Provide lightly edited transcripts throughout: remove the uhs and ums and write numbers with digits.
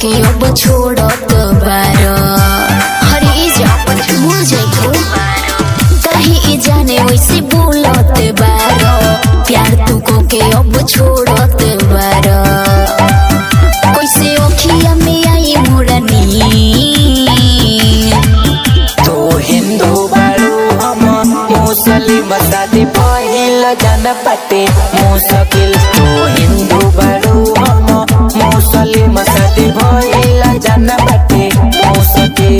के अब छोड़त बारो हरी जा भूल जाइको कहीं जाने वैसे बोलत बारो प्यार तू को के अब छोड़त बारो कैसे ओखिया में आई मुरनी तो हिंदू बारू हम मुस्लिम शादी पहिल जान पाटे मुश्किल तो हिंदू बारू हम मुस्लिम शादी पहिल जान पाटे मुश्किल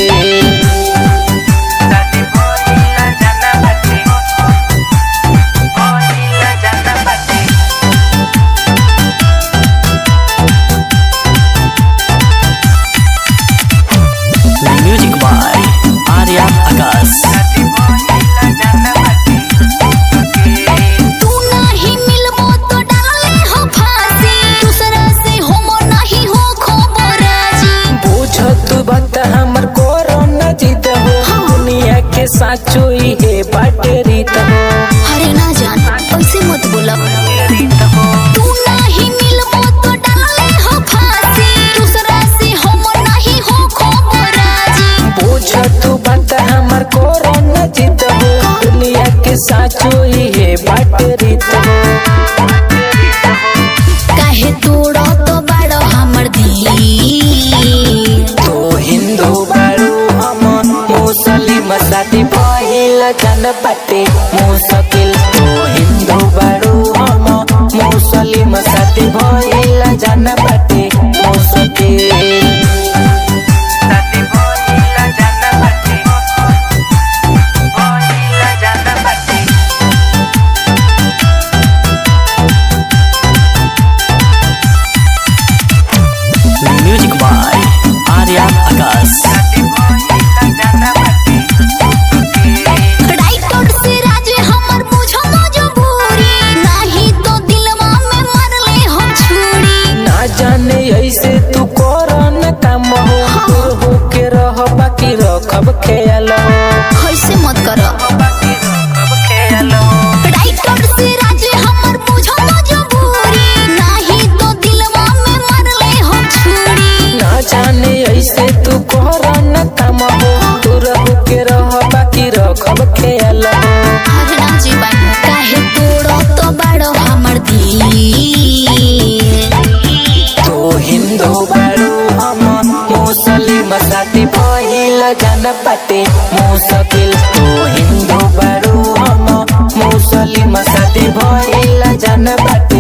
म्यूजिक बाय आर्या आकाश। तू नहीं मिलबो तो डाले हो फांसी दूसरा से होमो नहीं हो खबराजी पूछत बात हमर कोरोना जीत हो दुनिया के साचो ये बाटे रीत हो अरे ना जान ऐसे मत बोला तू नहीं मिलबो तो डाले हो फांसी दूसरा से होमो नहीं हो खबराजी पूछत बात हमर कोरोना जीत हो दुनिया के साचो ये बाटे रीत हो काहे तोड़ो तो बड़ो हमर दिल तो हिंदू बारू हम मुस्लिम शादी पहिल जान पाटे मुश्किल तो हिंदू बारू हम मुस्लिम शादी पहिल जान पाटे मुश्किल music by Arya Akash. Writer से राजे हमर बुझो मजबूरी नहीं तो दिलवा में मरले हम छुरी ना जाने ऐसे तू करन काम हो के रह बाकी रखब ख्याल ऐसे मत करो राइटर से राजे हमर बुझो मजबूरी नहीं तो दिलवा में मरले हम छुरी ना जाने ऐसे तू करन काम हो तू रह के रह बाकी रखब ख्याल अरे ना जीवन काहे तोड़ो तो बड़ो हमर दिल तो हिंदू बारू हम मुस्लिम शादी पहिल जान पाटे मुश्किल तो हिंदू बारू हम मुस्लिम शादी पहिल जान पाटे